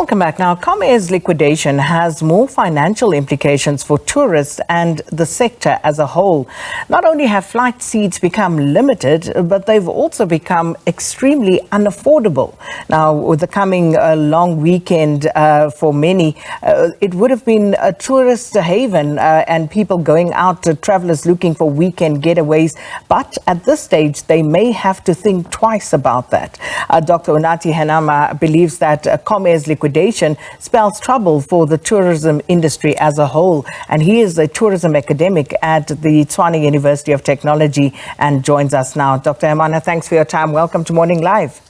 Welcome back. Now, Comair's liquidation has more financial implications for tourists and the sector as a whole. Not only have flight seats become limited, but they've also become extremely unaffordable. Now, with the coming long weekend for many, it would have been a tourist haven and people going out, travelers looking for weekend getaways. But at this stage, they may have to think twice about that. Dr. Unathi Henama believes that Comair's liquidation spells trouble for the tourism industry as a whole. And he is a tourism academic at the Tshwane University of Technology and joins us now. Dr. Henama, thanks for your time. Welcome to Morning Live.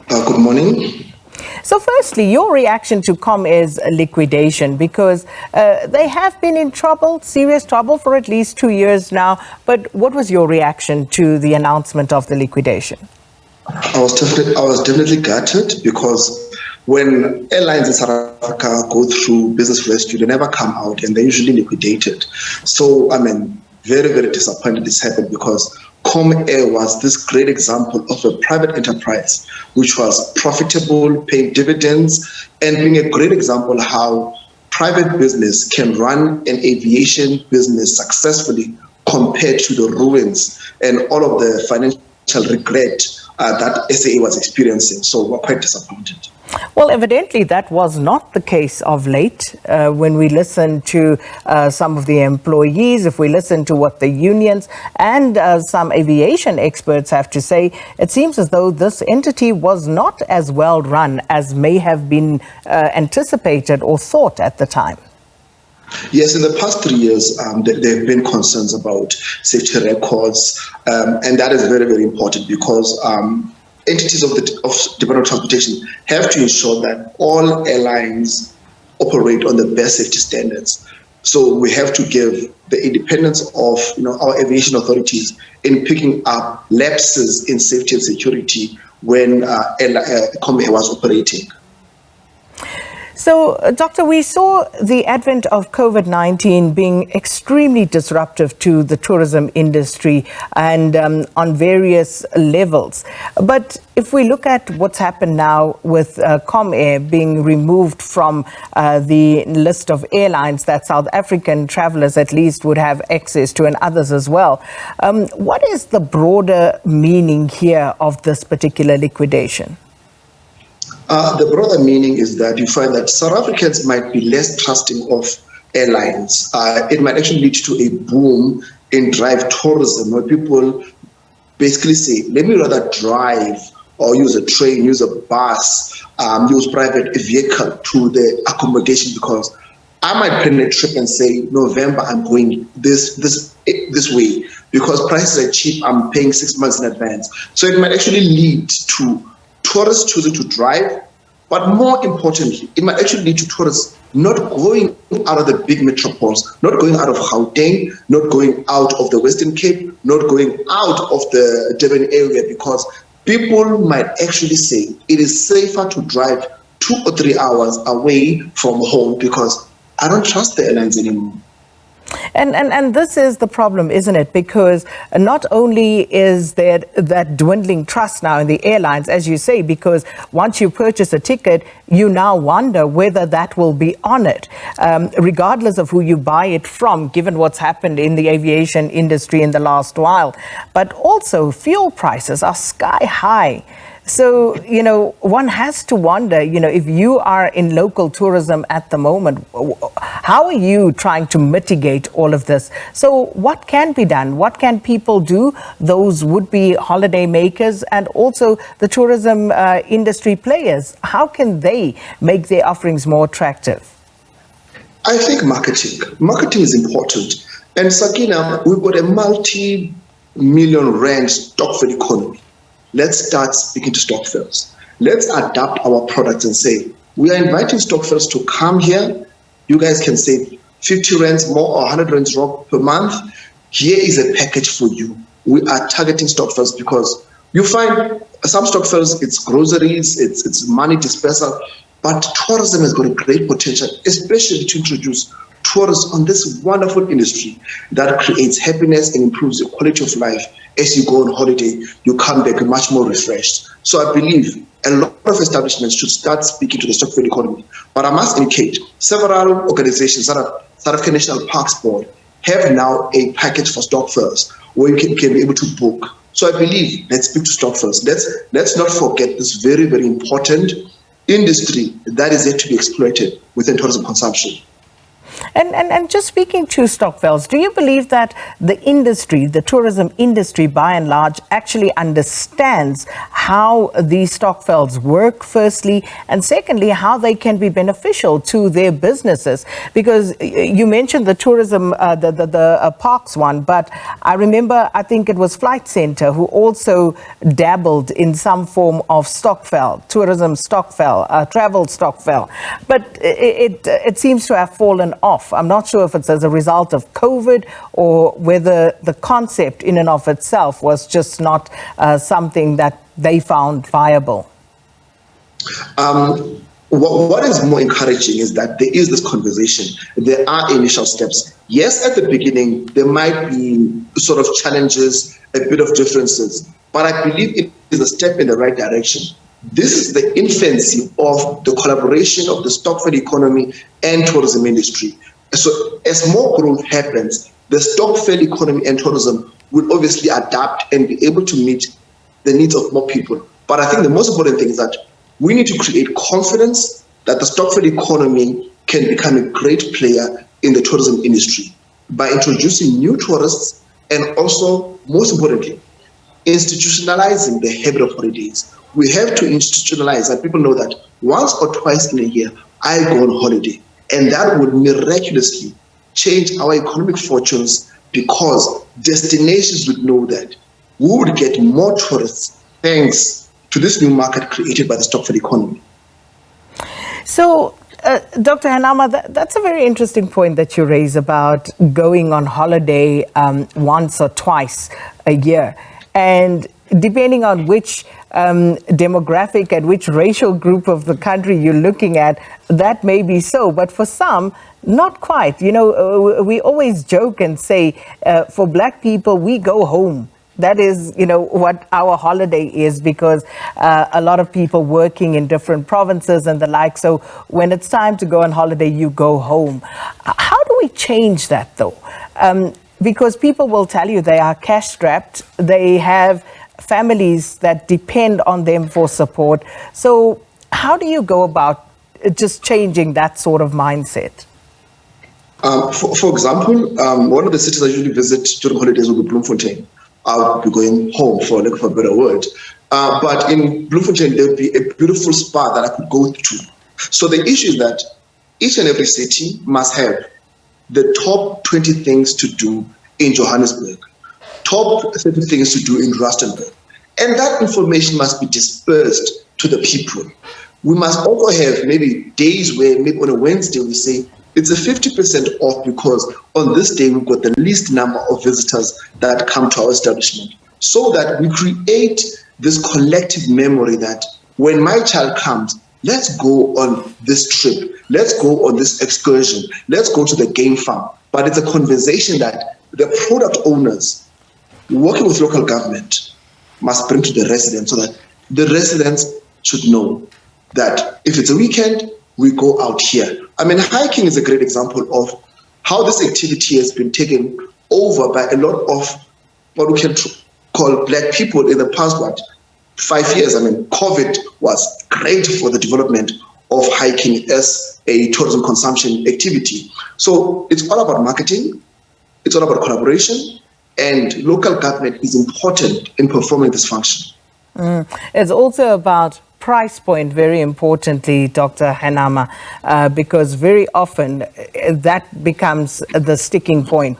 Good morning. So firstly, your reaction to Comair's liquidation, because they have been in trouble, serious trouble for at least 2 years now. But what was your reaction to the announcement of the liquidation? I was definitely gutted, because when airlines in South Africa go through business rescue, they never come out and they're usually liquidated. So, very, very disappointed this happened, because Comair was this great example of a private enterprise which was profitable, paying dividends, and being a great example how private business can run an aviation business successfully compared to the ruins and all of the financial regret that SAA was experiencing. So we're quite disappointed. Well, evidently that was not the case of late. When we listen to some of the employees, if we listen to what the unions and some aviation experts have to say, it seems as though this entity was not as well run as may have been anticipated or thought at the time. Yes, in the past 3 years, there have been concerns about safety records, and that is very, very important, because entities of the Department of Transportation have to ensure that all airlines operate on the best safety standards. So we have to give the independence of our aviation authorities in picking up lapses in safety and security when Comair was operating. So, Doctor, we saw the advent of COVID-19 being extremely disruptive to the tourism industry and on various levels. But if we look at what's happened now with Comair being removed from the list of airlines that South African travelers at least would have access to, and others as well, what is the broader meaning here of this particular liquidation? The broader meaning is that you find that South Africans might be less trusting of airlines. It might actually lead to a boom in drive tourism, where people basically say, let me rather drive or use a train, use a bus, use private vehicle to the accommodation, because I might plan a trip and say, November, I'm going this way, because prices are cheap, I'm paying 6 months in advance. So it might actually lead to tourists choosing to drive, but more importantly, it might actually lead to tourists not going out of the big metropoles, not going out of Gauteng, not going out of the Western Cape, not going out of the Durban area, because people might actually say it is safer to drive 2 or 3 hours away from home, because I don't trust the airlines anymore. And this is the problem, isn't it? Because not only is there that dwindling trust now in the airlines, as you say, because once you purchase a ticket, you now wonder whether that will be honored, regardless of who you buy it from, given what's happened in the aviation industry in the last while. But also fuel prices are sky high. So, one has to wonder, if you are in local tourism at the moment, how are you trying to mitigate all of this? So what can be done? What can people do, those would-be holiday makers and also the tourism industry players? How can they make their offerings more attractive? I think marketing. Marketing is important. And Sakina, we've got a multi-million rand Stokvel economy. Let's start speaking to Stokvels. Let's adapt our products and say, we are inviting Stokvels to come here. You guys can save 50 rands more or 100 rands more per month. Here is a package for you. We are targeting Stokvels, because you find some Stokvels, it's groceries, it's money dispersal, but tourism has got a great potential, especially to introduce tourists on this wonderful industry that creates happiness and improves your quality of life. As you go on holiday, you come back much more refreshed. So I believe a lot of establishments should start speaking to the Stokvel economy. But I must indicate, several organizations, South African National Parks Board, have now a package for Stokvels where you can be able to book. So I believe, let's speak to Stokvels. Let's not forget this very, very important industry that is yet to be exploited within tourism consumption. And just speaking to Stokvels, do you believe that the industry, the tourism industry by and large, actually understands how these Stokvels work, firstly, and secondly, how they can be beneficial to their businesses? Because you mentioned the tourism, the parks one, but I remember, I think it was Flight Centre who also dabbled in some form of Stokvel, tourism Stokvel, travel Stokvel. But it seems to have fallen off. I'm not sure if it's as a result of COVID or whether the concept in and of itself was just not something that they found viable. What is more encouraging is that there is this conversation. There are initial steps. Yes, at the beginning, there might be sort of challenges, a bit of differences, but I believe it is a step in the right direction. This is the infancy of the collaboration of the Stokvel economy and tourism industry. So as more growth happens, the Stokvel economy and tourism will obviously adapt and be able to meet the needs of more people. But I think the most important thing is that we need to create confidence that the Stokvel economy can become a great player in the tourism industry by introducing new tourists and also, most importantly, institutionalizing the habit of holidays. We have to institutionalize that people know that once or twice in a year, I go on holiday. And that would miraculously change our economic fortunes because destinations would know that we would get more tourists thanks to this new market created by the Stokvel economy. So, Dr. Henama, that's a very interesting point that you raise about going on holiday once or twice a year. And depending on which demographic and which racial group of the country you're looking at, that may be so. But for some, not quite. You know, we always joke and say, for Black people, we go home. That is, you know, what our holiday is, because a lot of people working in different provinces and the like. So when it's time to go on holiday, you go home. How do we change that, though? Because people will tell you they are cash strapped. They have families that depend on them for support. So how do you go about just changing that sort of mindset? For example, one of the cities I usually visit during holidays will be Bloemfontein. I'll be going home, for lack of a better word. But in Bloemfontein, there would be a beautiful spa that I could go to. So the issue is that each and every city must have the top 20 things to do in Johannesburg, top 30 things to do in Rustenburg. And that information must be dispersed to the people. We must also have maybe days where maybe on a Wednesday we say it's a 50% off because on this day we've got the least number of visitors that come to our establishment, so that we create this collective memory that when my child comes, let's go on this trip, let's go on this excursion, let's go to the game farm. But it's a conversation that the product owners working with local government must bring to the residents, so that the residents should know that if it's a weekend, we go out here. I mean, hiking is a great example of how this activity has been taken over by a lot of what we can call Black people in the past, 5 years. I mean, COVID was great for the development of hiking as a tourism consumption activity. So it's all about marketing, it's all about collaboration, and local government is important in performing this function. It's also about price point, very importantly, Dr. Henama, because very often that becomes the sticking point.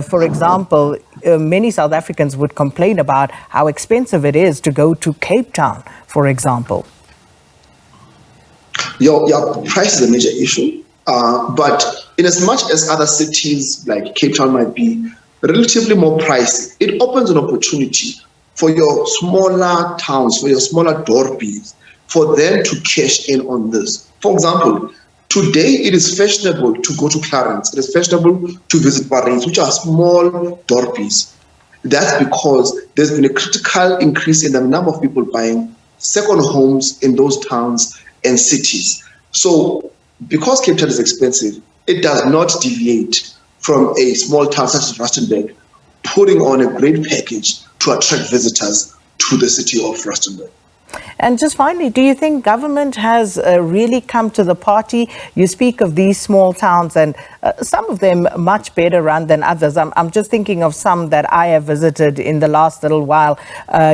For example, many South Africans would complain about how expensive it is to go to Cape Town, for example. Yeah, price is a major issue, but in as much as other cities like Cape Town might be relatively more pricey, it opens an opportunity for your smaller towns, for your smaller dorpies, for them to cash in on this. For example, Today, it is fashionable to go to Clarence. It is fashionable to visit Barrens, which are small dorpies. That's because there's been a critical increase in the number of people buying second homes in those towns and cities. So because Cape Town is expensive, it does not deviate from a small town such as Rustenburg putting on a great package to attract visitors to the city of Rustenburg. And just finally, do you think government has really come to the party? You speak of these small towns, and some of them much better run than others. I'm just thinking of some that I have visited in the last little while.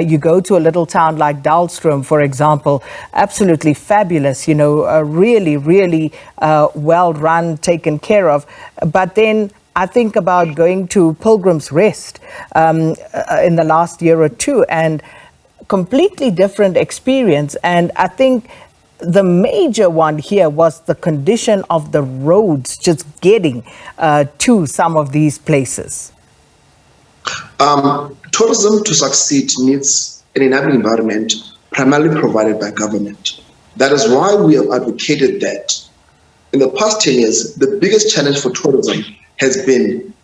You go to a little town like Dalstrom, for example, absolutely fabulous, really, really well run, taken care of. But then I think about going to Pilgrim's Rest in the last year or two, and completely different experience. And I think the major one here was the condition of the roads just getting to some of these places. Tourism to succeed needs an enabling environment primarily provided by government. That is why we have advocated that in the past 10 years, the biggest challenge for tourism has been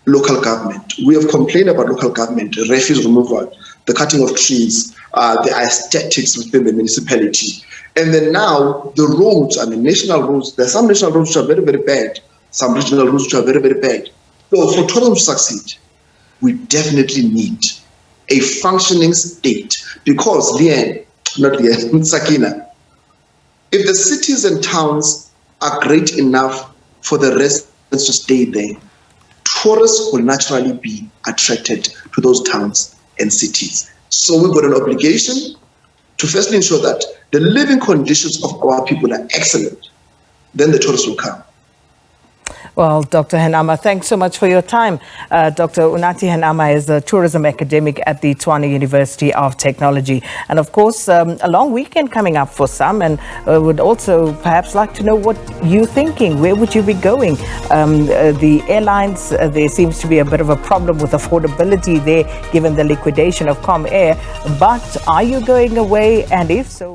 local government. We have complained about local government, refuse removal, the cutting of trees, the aesthetics within the municipality. And then now the roads, national roads, there are some national roads which are very, very bad, some regional roads which are very, very bad. So for tourism to succeed, we definitely need a functioning state, because Sakina, if the cities and towns are great enough for the residents to stay there, tourists will naturally be attracted to those towns and cities. So we've got an obligation to firstly ensure that the living conditions of our people are excellent. Then the tourists will come. Well, Dr. Henama, thanks so much for your time. Dr. Unathi Henama is a tourism academic at the Tshwane University of Technology. And of course, a long weekend coming up for some, and would also perhaps like to know what you're thinking. Where would you be going? The airlines, there seems to be a bit of a problem with affordability there, given the liquidation of Comair. But are you going away? And if so,